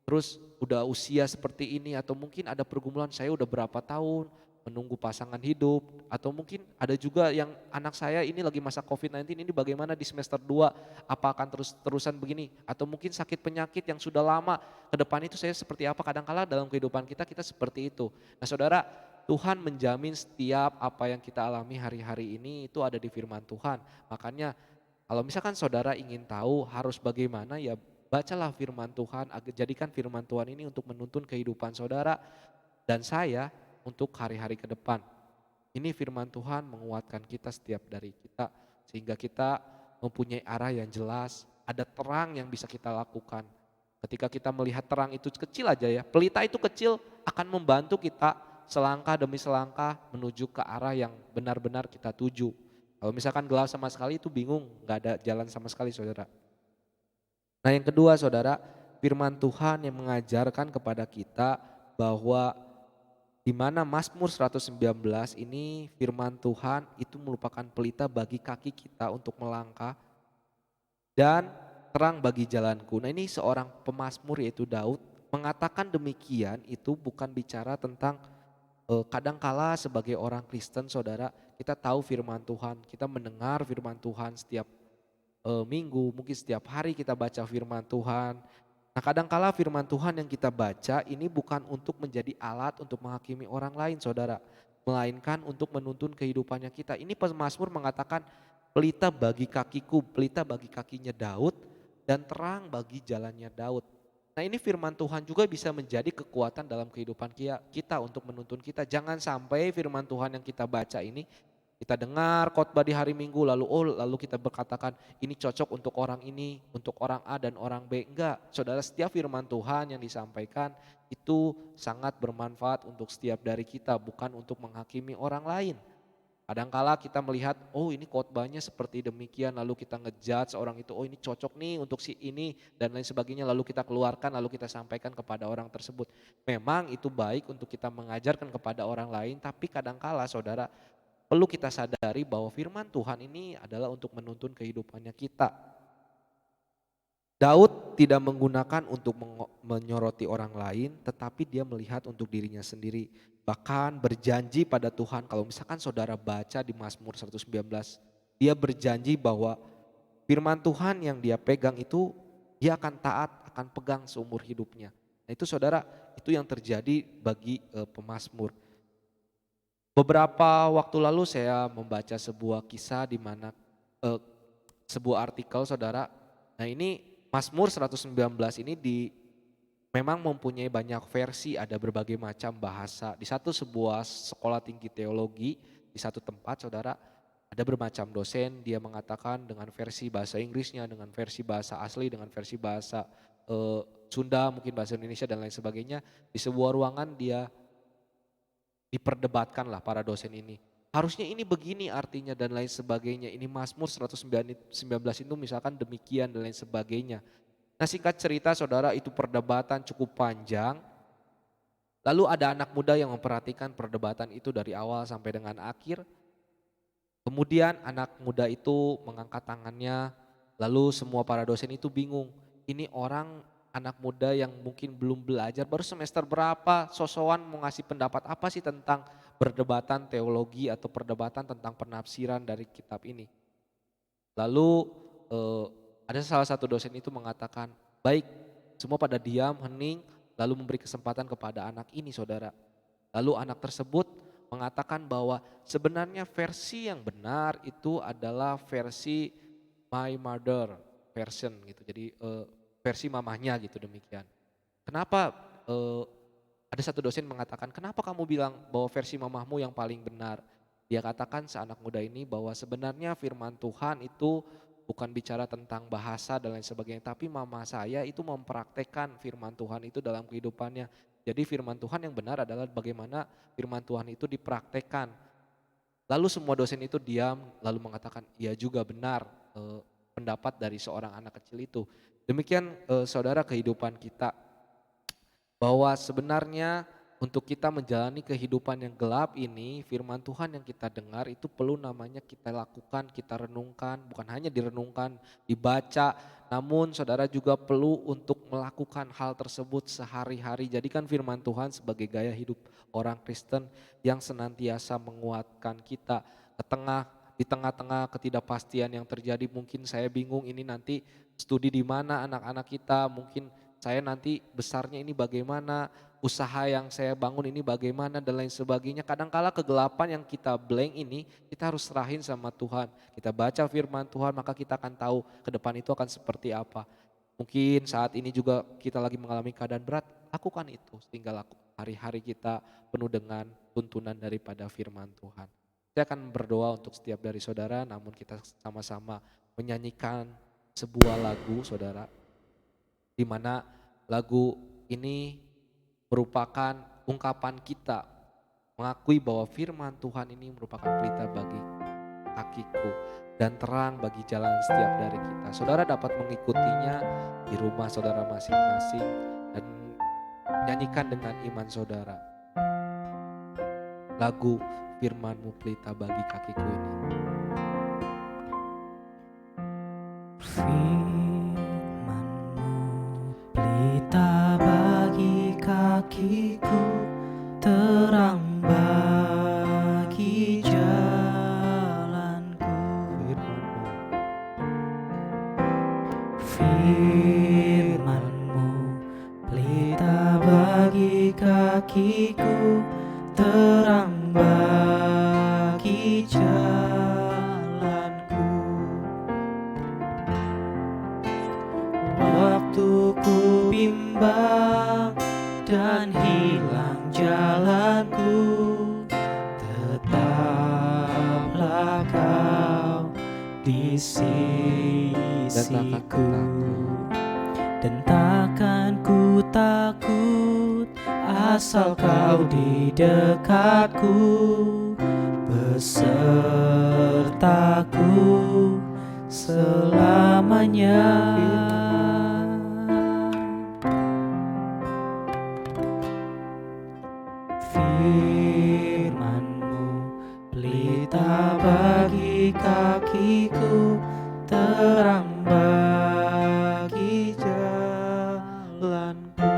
terus udah usia seperti ini atau mungkin ada pergumulan saya udah berapa tahun menunggu pasangan hidup, atau mungkin ada juga yang anak saya ini lagi masa COVID-19 ini bagaimana di semester 2, apa akan terus-terusan begini, atau mungkin sakit penyakit yang sudah lama, ke depan itu saya seperti apa, kadang-kala dalam kehidupan kita seperti itu. Nah saudara, Tuhan menjamin setiap apa yang kita alami hari-hari ini itu ada di firman Tuhan. Makanya kalau misalkan saudara ingin tahu harus bagaimana ya bacalah firman Tuhan, jadikan firman Tuhan ini untuk menuntun kehidupan saudara dan saya untuk hari-hari ke depan. Ini firman Tuhan menguatkan kita setiap dari kita sehingga kita mempunyai arah yang jelas, ada terang yang bisa kita lakukan. Ketika kita melihat terang itu kecil aja ya, pelita itu kecil akan membantu kita selangkah demi selangkah menuju ke arah yang benar-benar kita tuju. Kalau misalkan gelap sama sekali itu bingung, gak ada jalan sama sekali saudara. Nah yang kedua saudara, firman Tuhan yang mengajarkan kepada kita bahwa di mana Mazmur 119 ini firman Tuhan itu merupakan pelita bagi kaki kita untuk melangkah dan terang bagi jalanku. Nah ini seorang pemazmur yaitu Daud mengatakan demikian itu bukan bicara tentang kadangkala sebagai orang Kristen saudara kita tahu firman Tuhan, kita mendengar firman Tuhan setiap minggu, mungkin setiap hari kita baca firman Tuhan. Nah kadangkala firman Tuhan yang kita baca ini bukan untuk menjadi alat untuk menghakimi orang lain saudara. Melainkan untuk menuntun kehidupannya kita. Ini pemazmur mengatakan pelita bagi kakiku, pelita bagi kakinya Daud dan terang bagi jalannya Daud. Nah ini firman Tuhan juga bisa menjadi kekuatan dalam kehidupan kita untuk menuntun kita. Jangan sampai firman Tuhan yang kita baca ini kita dengar khotbah di hari Minggu lalu kita berkatakan ini cocok untuk orang ini, untuk orang A dan orang B. Enggak, saudara setiap firman Tuhan yang disampaikan itu sangat bermanfaat untuk setiap dari kita bukan untuk menghakimi orang lain. Kadangkala kita melihat, oh ini khotbahnya seperti demikian, lalu kita ngejudge orang itu, oh ini cocok nih untuk si ini dan lain sebagainya, lalu kita keluarkan, lalu kita sampaikan kepada orang tersebut. Memang itu baik untuk kita mengajarkan kepada orang lain, tapi kadangkala saudara perlu kita sadari bahwa firman Tuhan ini adalah untuk menuntun kehidupannya kita. Daud tidak menggunakan untuk menyoroti orang lain, tetapi dia melihat untuk dirinya sendiri. Bahkan berjanji pada Tuhan, kalau misalkan saudara baca di Mazmur 119, dia berjanji bahwa firman Tuhan yang dia pegang itu, dia akan taat, akan pegang seumur hidupnya. Nah itu saudara, itu yang terjadi bagi pemazmur. Beberapa waktu lalu saya membaca sebuah kisah di mana sebuah artikel saudara, nah ini Mazmur 119 ini memang mempunyai banyak versi, ada berbagai macam bahasa. Di sebuah sekolah tinggi teologi di satu tempat saudara, ada bermacam dosen, dia mengatakan dengan versi bahasa Inggrisnya, dengan versi bahasa asli, dengan versi bahasa Sunda, mungkin bahasa Indonesia dan lain sebagainya. Di sebuah ruangan dia diperdebatkan lah para dosen ini. Harusnya ini begini artinya dan lain sebagainya. Ini Mazmur 119 itu misalkan demikian dan lain sebagainya. Nah singkat cerita saudara itu perdebatan cukup panjang. Lalu ada anak muda yang memperhatikan perdebatan itu dari awal sampai dengan akhir. Kemudian anak muda itu mengangkat tangannya. Lalu semua para dosen itu bingung. Ini orang anak muda yang mungkin belum belajar, baru semester berapa, sosokan mau ngasih pendapat apa sih tentang perdebatan teologi atau perdebatan tentang penafsiran dari kitab ini. Lalu ada salah satu dosen itu mengatakan, baik semua pada diam, hening, lalu memberi kesempatan kepada anak ini saudara. Lalu anak tersebut mengatakan bahwa sebenarnya versi yang benar itu adalah versi my mother version gitu, jadi versi mamahnya gitu demikian. Kenapa ada satu dosen mengatakan, kenapa kamu bilang bahwa versi mamahmu yang paling benar? Dia katakan seanak muda ini bahwa sebenarnya firman Tuhan itu bukan bicara tentang bahasa dan lain sebagainya, tapi mama saya itu mempraktekkan firman Tuhan itu dalam kehidupannya. Jadi firman Tuhan yang benar adalah bagaimana firman Tuhan itu dipraktekkan. Lalu semua dosen itu diam lalu mengatakan, iya juga benar pendapat dari seorang anak kecil itu. Demikian saudara kehidupan kita, bahwa sebenarnya untuk kita menjalani kehidupan yang gelap ini, firman Tuhan yang kita dengar itu perlu namanya kita lakukan, kita renungkan, bukan hanya direnungkan, dibaca, namun saudara juga perlu untuk melakukan hal tersebut sehari-hari. Jadikan firman Tuhan sebagai gaya hidup orang Kristen yang senantiasa menguatkan kita di tengah-tengah ketidakpastian yang terjadi. Mungkin saya bingung ini nanti studi di mana anak-anak kita, mungkin saya nanti besarnya ini bagaimana, usaha yang saya bangun ini bagaimana dan lain sebagainya. Kadangkala kegelapan yang kita blank ini kita harus serahin sama Tuhan. Kita baca firman Tuhan maka kita akan tahu ke depan itu akan seperti apa. Mungkin saat ini juga kita lagi mengalami keadaan berat, lakukan itu sehingga hari-hari kita penuh dengan tuntunan daripada firman Tuhan. Saya akan berdoa untuk setiap dari saudara, namun kita sama-sama menyanyikan sebuah lagu saudara, di mana lagu ini merupakan ungkapan kita mengakui bahwa firman Tuhan ini merupakan pelita bagi kakiku dan terang bagi jalan setiap dari kita. Saudara dapat mengikutinya di rumah saudara masing-masing dan nyanyikan dengan iman saudara. lagu firman-Mu pelita bagi kakiku ini. Firman-Mu pelita bagi kakiku, terang bagi jalanku. Firman-Mu pelita bagi kakiku, terang bagi jalanku. Waktu ku bimbang dan hilang jalanku, tetaplah Kau di sisiku. Dan takkan ku takut, asal Kau di dekatku, besertaku selamanya. Firman-Mu pelita bagi kakiku, terang bagi jalanku.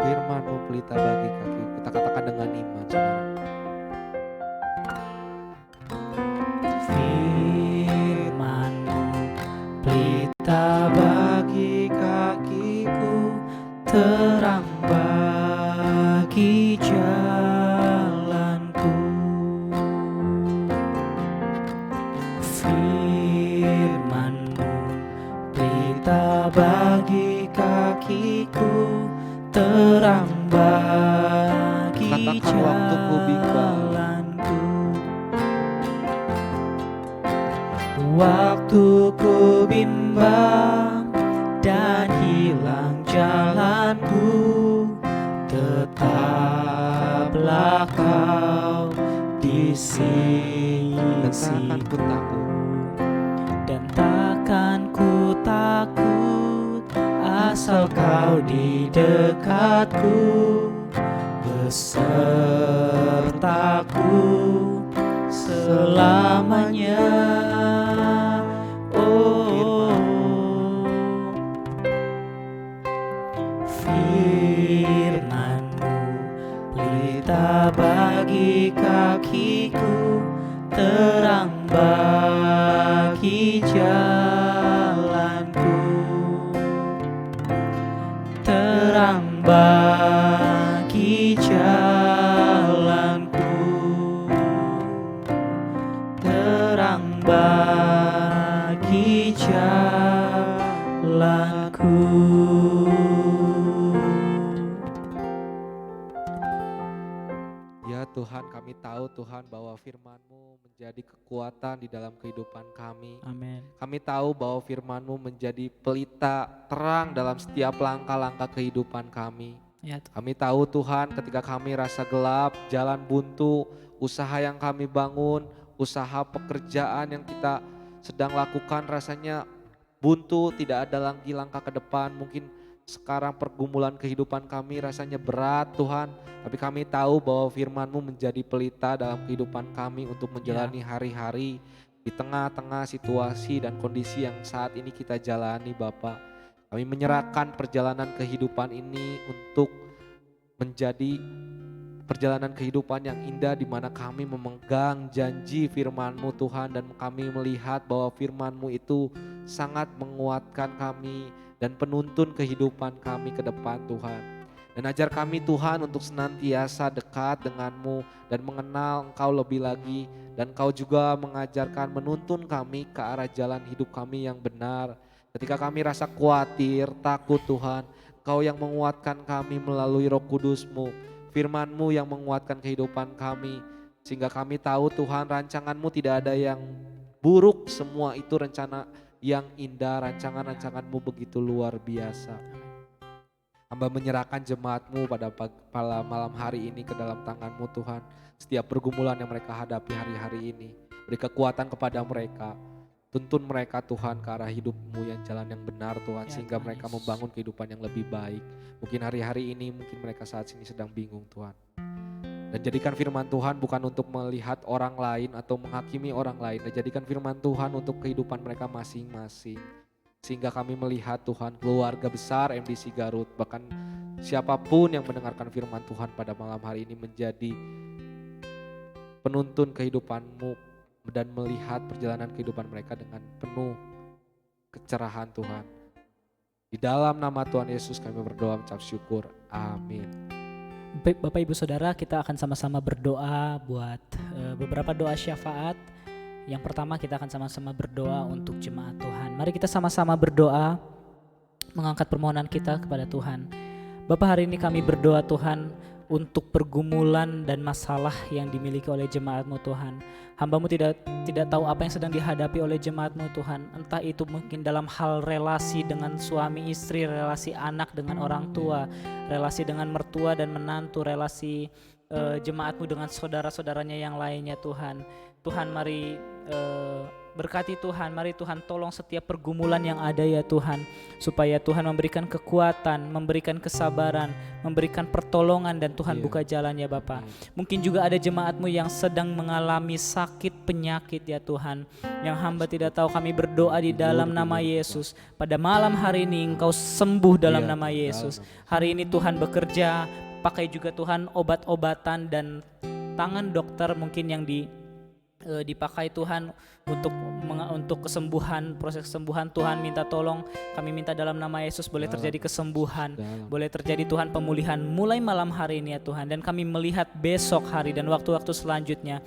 Firman-Mu pelita bagi kakiku. Kita katakan dengan iman, saudara. Firman-Mu pelita bagi kakiku, terang bagi jalanku. Firman-Mu pelita bagi kakiku, terang bagi Katakan waktu ku bimbang. jalanku. Waktu ku bimbang dan hilang jalanku, tetaplah Kau di Dan takkan ku sisiku. takut, Dan takkan ku takut, asal Kau di dekatku, besertaku selamanya. Oh, firman-Mu pelita bagi kakiku, terang bagi jalanku. Terang bagi jalanku, terang bagi jalanku. ya Tuhan, kami tahu Tuhan bahwa firman-Mu menjadi kekuatan di dalam kehidupan kami. Amin. Kami tahu bahwa firman-Mu menjadi pelita terang dalam setiap langkah-langkah kehidupan kami. Ya Tuhan. Kami tahu Tuhan, ketika kami rasa gelap, jalan buntu, usaha yang kami bangun, usaha pekerjaan yang kita sedang lakukan rasanya buntu, tidak ada lagi langkah ke depan. Mungkin sekarang pergumulan kehidupan kami rasanya berat Tuhan, tapi kami tahu bahwa firman-Mu menjadi pelita dalam kehidupan kami untuk menjalani hari-hari di tengah-tengah situasi dan kondisi yang saat ini kita jalani Bapa. Kami menyerahkan perjalanan kehidupan ini untuk menjadi perjalanan kehidupan yang indah di mana kami memegang janji firman-Mu Tuhan, dan kami melihat bahwa firman-Mu itu sangat menguatkan kami dan penuntun kehidupan kami ke depan Tuhan. Dan ajar kami Tuhan untuk senantiasa dekat dengan-Mu dan mengenal Engkau lebih lagi, dan Engkau juga mengajarkan menuntun kami ke arah jalan hidup kami yang benar. Ketika kami rasa khawatir, takut Tuhan, Engkau yang menguatkan kami melalui Roh Kudus-Mu. Firman-Mu yang menguatkan kehidupan kami, sehingga kami tahu Tuhan rancangan-Mu tidak ada yang buruk, semua itu rencana yang indah, rancangan-rancangan-Mu begitu luar biasa. Hamba menyerahkan jemaat-Mu pada malam hari ini ke dalam tangan-Mu Tuhan. Setiap pergumulan yang mereka hadapi hari-hari ini, beri kekuatan kepada mereka. Tuntun mereka Tuhan ke arah hidup-Mu yang jalan yang benar Tuhan, sehingga mereka membangun kehidupan yang lebih baik. Mungkin hari-hari ini, mungkin mereka saat ini sedang bingung Tuhan. Dan jadikan firman Tuhan bukan untuk melihat orang lain atau menghakimi orang lain. Dan jadikan firman Tuhan untuk kehidupan mereka masing-masing. Sehingga kami melihat Tuhan keluarga besar MDC Garut, bahkan siapapun yang mendengarkan firman Tuhan pada malam hari ini menjadi penuntun kehidupan-Mu dan melihat perjalanan kehidupan mereka dengan penuh kecerahan Tuhan. Di dalam nama Tuhan Yesus kami berdoa mengucap syukur. Amin. Baik Bapak Ibu Saudara, kita akan sama-sama berdoa buat beberapa doa syafaat. Yang pertama kita akan sama-sama berdoa untuk jemaat Tuhan. Mari kita sama-sama berdoa, mengangkat permohonan kita kepada Tuhan. Bapak, hari ini kami berdoa Tuhan untuk pergumulan dan masalah yang dimiliki oleh jemaat-Mu Tuhan. Hamba-Mu tidak tahu apa yang sedang dihadapi oleh jemaat-Mu Tuhan. Entah itu mungkin dalam hal relasi dengan suami istri, relasi anak dengan orang tua, relasi dengan mertua dan menantu, relasi jemaat-Mu dengan saudara-saudaranya yang lainnya Tuhan. Tuhan mari berkati Tuhan, mari Tuhan tolong setiap pergumulan yang ada ya Tuhan, supaya Tuhan memberikan kekuatan, memberikan kesabaran, memberikan pertolongan dan Tuhan buka jalan ya Bapa. Mungkin juga ada jemaat-Mu yang sedang mengalami sakit penyakit ya Tuhan, yang hamba tidak tahu, kami berdoa di dalam nama Yesus. Pada malam hari ini Engkau sembuh dalam nama Yesus. Hari ini Tuhan bekerja, pakai juga Tuhan obat-obatan dan tangan dokter mungkin yang dipakai Tuhan untuk kesembuhan, proses kesembuhan. Tuhan minta tolong, kami minta dalam nama Yesus boleh terjadi kesembuhan, boleh terjadi Tuhan pemulihan mulai malam hari ini ya Tuhan. Dan kami melihat besok hari dan waktu-waktu selanjutnya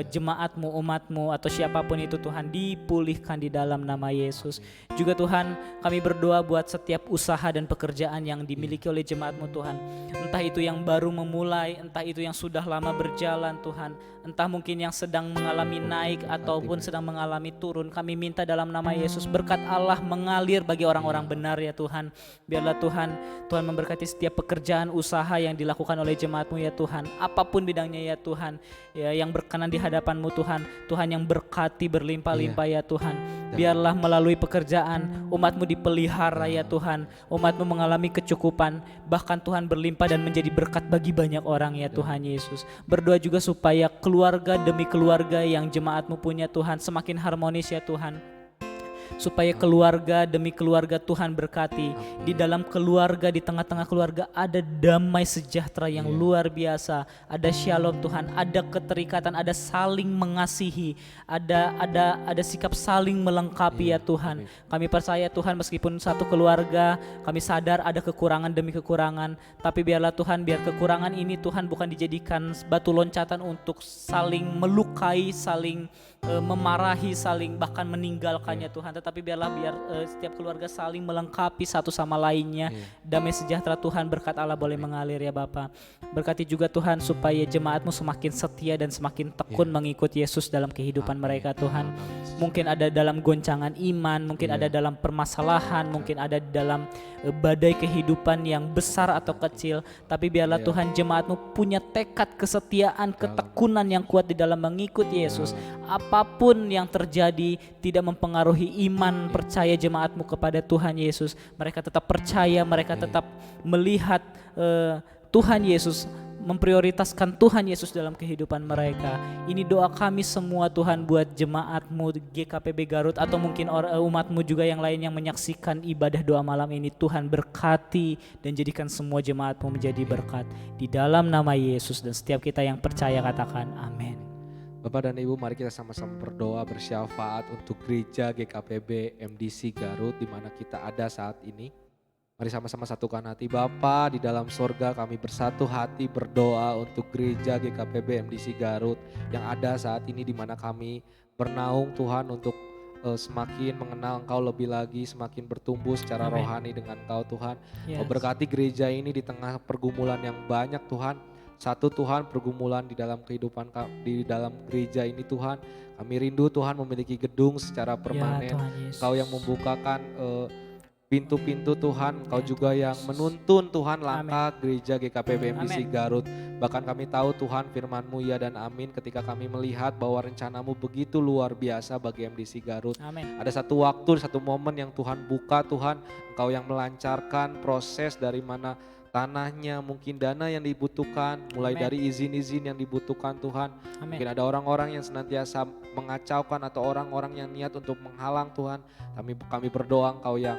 jemaat-Mu, umat-Mu atau siapapun itu Tuhan dipulihkan di dalam nama Yesus. Juga Tuhan kami berdoa buat setiap usaha dan pekerjaan yang dimiliki oleh jemaat-Mu Tuhan. Entah itu yang baru memulai, entah itu yang sudah lama berjalan Tuhan, entah mungkin yang sedang mengalami naik ataupun sedang mengalami turun. Kami minta dalam nama Yesus berkat Allah mengalir bagi orang-orang benar ya Tuhan. Biarlah Tuhan memberkati setiap pekerjaan usaha yang dilakukan oleh jemaat-Mu ya Tuhan. Apapun bidangnya ya Tuhan, ya, yang berkenan di hadapan-Mu Tuhan. Tuhan yang berkati berlimpah-limpah ya Tuhan. Biarlah melalui pekerjaan umat-Mu dipelihara ya Tuhan. Umat-Mu mengalami kecukupan, bahkan Tuhan berlimpah dan menjadi berkat bagi banyak orang ya Tuhan Yesus. Berdoa juga supaya keluarga demi keluarga yang jemaat-Mu punya Tuhan semakin harmonis ya Tuhan. Supaya keluarga demi keluarga Tuhan berkati. Di dalam keluarga, di tengah-tengah keluarga ada damai sejahtera yang luar biasa. Ada shalom Tuhan, ada keterikatan, ada saling mengasihi, ada sikap saling melengkapi ya Tuhan. Kami percaya Tuhan, meskipun satu keluarga kami sadar ada kekurangan demi kekurangan, tapi biarlah Tuhan, biar kekurangan ini Tuhan bukan dijadikan batu loncatan untuk saling melukai, saling memarahi, saling bahkan meninggalkannya Tuhan, tetapi biar setiap keluarga saling melengkapi satu sama lainnya. Damai sejahtera Tuhan berkat Allah boleh mengalir ya Bapa. Berkati juga Tuhan supaya jemaat-Mu semakin setia dan semakin tekun mengikut Yesus dalam kehidupan mereka Tuhan. Mungkin ada dalam goncangan iman, mungkin ada dalam permasalahan, mungkin ada dalam badai kehidupan yang besar atau kecil, tapi biarlah Tuhan jemaat-Mu punya tekad kesetiaan, ketekunan yang kuat di dalam mengikut Yesus. Apapun yang terjadi tidak mempengaruhi iman percaya jemaat-Mu kepada Tuhan Yesus. Mereka tetap percaya, mereka tetap melihat Tuhan Yesus, memprioritaskan Tuhan Yesus dalam kehidupan mereka. Ini doa kami semua Tuhan buat jemaat-Mu GKPB Garut atau mungkin umat-Mu juga yang lain yang menyaksikan ibadah doa malam ini. Tuhan berkati dan jadikan semua jemaat-Mu menjadi berkat. Di dalam nama Yesus, dan setiap kita yang percaya katakan amin. Bapak dan Ibu, mari kita sama-sama berdoa bersyafaat untuk gereja GKPB MDC Garut di mana kita ada saat ini. Mari sama-sama satukan hati. Bapa di dalam sorga, kami bersatu hati berdoa untuk gereja GKPB MDC Garut yang ada saat ini, di mana kami bernaung Tuhan untuk semakin mengenal Engkau lebih lagi, semakin bertumbuh secara rohani dengan Engkau Tuhan. Berkati gereja ini di tengah pergumulan yang banyak Tuhan. Satu Tuhan, pergumulan di dalam kehidupan di dalam gereja ini Tuhan. Kami rindu Tuhan memiliki gedung secara permanen. Kau yang membukakan pintu-pintu Tuhan, Kau juga yang menuntun Tuhan langkah gereja GKPB MDC Garut. Bahkan kami tahu Tuhan firman-Mu ya dan amin ketika kami melihat bahwa rencana-Mu begitu luar biasa bagi MDC Garut. Ada satu waktu, satu momen yang Tuhan buka Tuhan, Engkau yang melancarkan proses dari mana tanahnya, mungkin dana yang dibutuhkan, mulai Amin. dari izin-izin yang dibutuhkan Tuhan. Amin. Mungkin ada orang-orang yang senantiasa mengacaukan atau orang-orang yang niat untuk menghalang Tuhan. Kami berdoa Engkau yang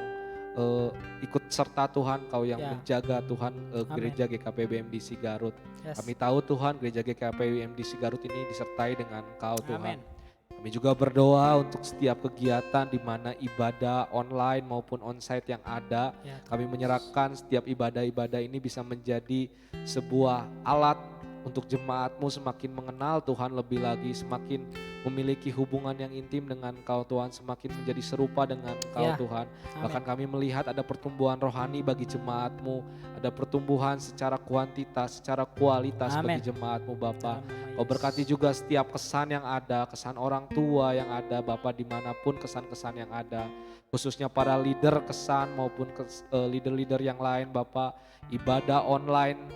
ikut serta Tuhan, Kau yang Ya. menjaga Tuhan Amin. gereja GKP BMDC Garut. Yes. Kami tahu Tuhan gereja GKP BMDC Garut ini disertai dengan Engkau Tuhan. Amin. Kami juga berdoa untuk setiap kegiatan di mana ibadah online maupun onsite yang ada. Ya, Kami menyerahkan setiap ibadah-ibadah ini bisa menjadi sebuah alat untuk jemaat-Mu semakin mengenal Tuhan lebih lagi, semakin memiliki hubungan yang intim dengan Engkau Tuhan, semakin menjadi serupa dengan Engkau Ya. Tuhan. Amin. Bahkan kami melihat ada pertumbuhan rohani bagi jemaat-Mu, ada pertumbuhan secara kuantitas, secara kualitas Amin. bagi jemaat-Mu Bapa. Dalam nama Kau Yesus. berkati juga setiap kesan yang ada, kesan orang tua yang ada Bapa, dimanapun kesan-kesan yang ada. Khususnya para leader kesan maupun leader-leader yang lain Bapa. Ibadah online,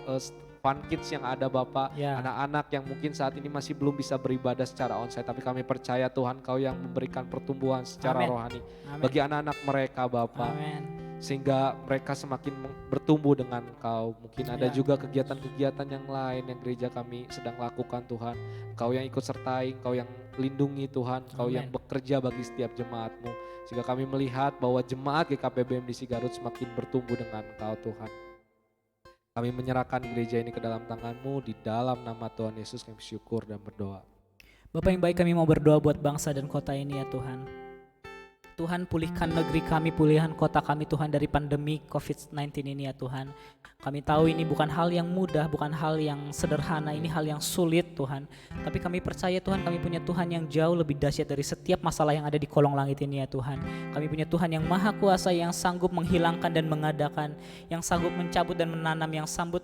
Fun Kids yang ada Bapak, Ya. anak-anak yang mungkin saat ini masih belum bisa beribadah secara onsite, tapi kami percaya Tuhan Kau yang memberikan pertumbuhan secara Amin. rohani Amin. bagi anak-anak mereka Bapak, Amin. sehingga mereka semakin bertumbuh dengan Kau. Mungkin ada Ya. juga kegiatan-kegiatan yang lain yang gereja kami sedang lakukan Tuhan, Kau yang ikut sertai, Kau yang lindungi Tuhan, Kau yang Amin. bekerja bagi setiap jemaat-Mu, sehingga kami melihat bahwa jemaat GKP BMDC Garut semakin bertumbuh dengan Kau Tuhan. Kami menyerahkan gereja ini ke dalam tangan-Mu, di dalam nama Tuhan Yesus kami syukur dan berdoa. Bapak yang baik, kami mau berdoa buat bangsa dan kota ini ya Tuhan. Tuhan, pulihkan negeri kami, pulihkan kota kami Tuhan dari pandemi COVID-19 ini ya Tuhan. Kami tahu ini bukan hal yang mudah, bukan hal yang sederhana, ini hal yang sulit Tuhan. Tapi kami percaya Tuhan, kami punya Tuhan yang jauh lebih dahsyat dari setiap masalah yang ada di kolong langit ini ya Tuhan. Kami punya Tuhan yang maha kuasa, yang sanggup menghilangkan dan mengadakan, yang sanggup mencabut dan menanam, yang sanggup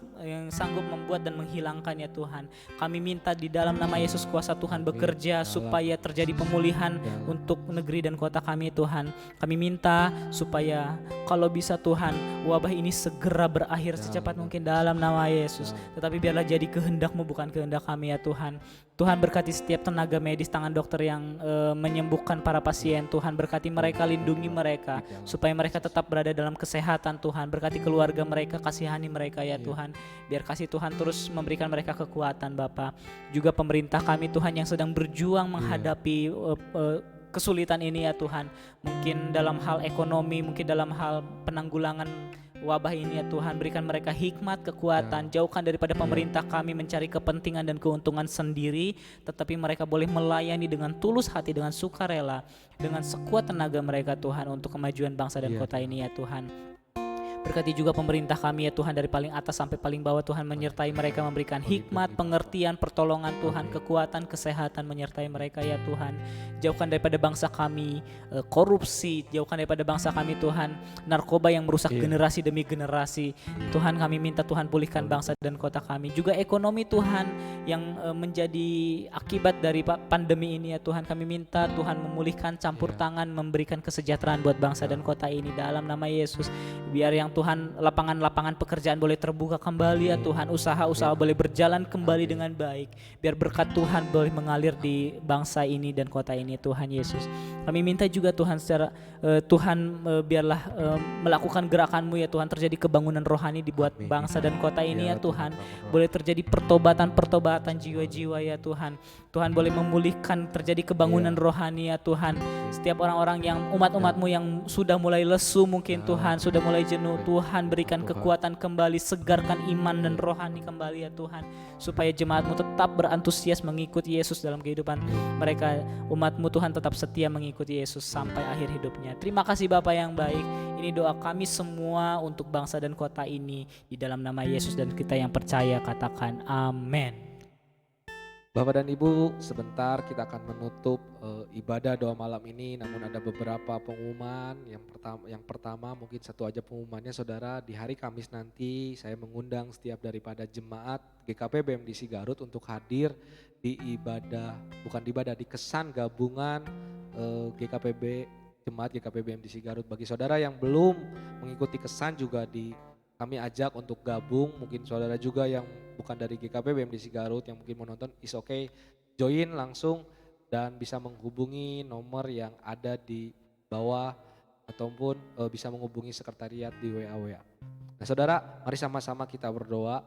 membuat dan menghilangkan ya Tuhan. Kami minta di dalam nama Yesus kuasa Tuhan bekerja supaya terjadi pemulihan untuk negeri dan kota kami Tuhan. Kami minta supaya kalau bisa Tuhan, wabah ini segera berakhir secepat mungkin dalam nama Yesus. Tetapi biarlah jadi kehendak-Mu bukan kehendak kami ya Tuhan. Tuhan berkati setiap tenaga medis, tangan dokter yang menyembuhkan para pasien. Tuhan berkati mereka, lindungi mereka supaya mereka tetap berada dalam kesehatan Tuhan. Berkati keluarga mereka, kasihani mereka ya Tuhan. Biar kasih Tuhan terus memberikan mereka kekuatan Bapa. Juga pemerintah kami Tuhan yang sedang berjuang menghadapi kesulitan ini ya Tuhan. Mungkin dalam hal ekonomi, mungkin dalam hal penanggulangan wabah ini ya Tuhan. Berikan mereka hikmat, kekuatan. Jauhkan daripada pemerintah kami mencari kepentingan dan keuntungan sendiri, tetapi mereka boleh melayani dengan tulus hati, dengan sukarela, dengan sekuat tenaga mereka Tuhan, untuk kemajuan bangsa dan kota ini ya Tuhan. Berkati juga pemerintah kami ya Tuhan, dari paling atas sampai paling bawah Tuhan, menyertai mereka, memberikan hikmat, pengertian, pertolongan Tuhan, kekuatan, kesehatan menyertai mereka ya Tuhan. Jauhkan daripada bangsa kami korupsi, jauhkan daripada bangsa kami Tuhan narkoba yang merusak generasi demi generasi. Tuhan, kami minta Tuhan pulihkan bangsa dan kota kami. Juga ekonomi Tuhan yang menjadi akibat dari pandemi ini ya Tuhan. Kami minta Tuhan memulihkan, campur tangan, memberikan kesejahteraan buat bangsa dan kota ini dalam nama Yesus. Biar yang Tuhan lapangan-lapangan pekerjaan boleh terbuka kembali ya Tuhan, usaha-usaha boleh berjalan kembali dengan baik. Biar berkat Tuhan boleh mengalir di bangsa ini dan kota ini Tuhan Yesus. Kami minta juga Tuhan secara biarlah melakukan gerakan-Mu ya Tuhan, terjadi kebangunan rohani dibuat bangsa dan kota ini ya Tuhan. Boleh terjadi pertobatan jiwa-jiwa ya Tuhan. Tuhan boleh memulihkan, terjadi kebangunan rohani ya Tuhan. Setiap orang-orang yang umat-umat-Mu yang sudah mulai lesu mungkin Tuhan, sudah mulai jenuh, Tuhan berikan kekuatan kembali, segarkan iman dan rohani kembali ya Tuhan, supaya jemaat-Mu tetap berantusias mengikuti Yesus dalam kehidupan mereka. Umat-Mu Tuhan tetap setia mengikuti Yesus sampai akhir hidupnya. Terima kasih Bapa yang baik. Ini doa kami semua untuk bangsa dan kota ini, di dalam nama Yesus, dan kita yang percaya katakan amin. Bapak dan Ibu, sebentar kita akan menutup ibadah doa malam ini, namun ada beberapa pengumuman. Yang pertama mungkin satu aja pengumumannya Saudara, di hari Kamis nanti saya mengundang setiap daripada jemaat GKP BMDC Garut untuk hadir di di kesan gabungan jemaat GKP BMDC Garut. Bagi saudara yang belum mengikuti kesan juga kami ajak untuk gabung. Mungkin saudara juga yang bukan dari GKP BMDC Garut yang mungkin menonton, is okay, join langsung dan bisa menghubungi nomor yang ada di bawah ataupun bisa menghubungi sekretariat di WA. Nah saudara, mari sama-sama kita berdoa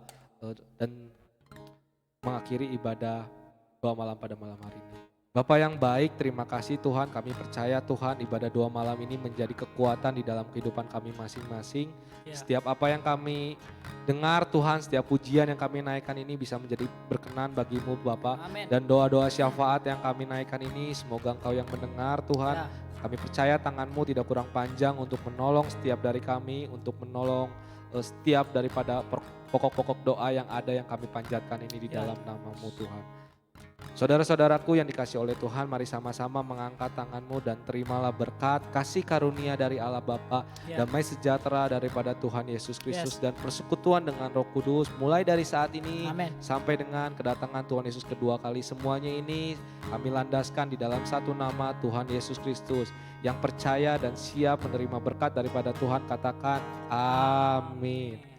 dan mengakhiri ibadah doa malam pada malam hari ini. Bapa yang baik, terima kasih Tuhan, kami percaya Tuhan ibadah doa malam ini menjadi kekuatan di dalam kehidupan kami masing-masing. Ya. Setiap apa yang kami dengar Tuhan, setiap pujian yang kami naikkan ini bisa menjadi berkenan bagimu Bapa. Amin. Dan doa-doa syafaat yang kami naikkan ini semoga Engkau yang mendengar Tuhan. Ya. Kami percaya tangan-Mu tidak kurang panjang untuk menolong setiap dari kami, untuk menolong setiap daripada pokok-pokok doa yang ada yang kami panjatkan ini di Ya. dalam nama-Mu Tuhan. Saudara-saudaraku yang dikasih oleh Tuhan, mari sama-sama mengangkat tanganmu dan terimalah berkat, kasih karunia dari Allah Bapa, Ya. damai sejahtera daripada Tuhan Yesus Kristus Yes. dan persekutuan dengan Roh Kudus mulai dari saat ini Amin. sampai dengan kedatangan Tuhan Yesus kedua kali. Semuanya ini kami landaskan di dalam satu nama Tuhan Yesus Kristus. Yang percaya dan siap menerima berkat daripada Tuhan katakan amin.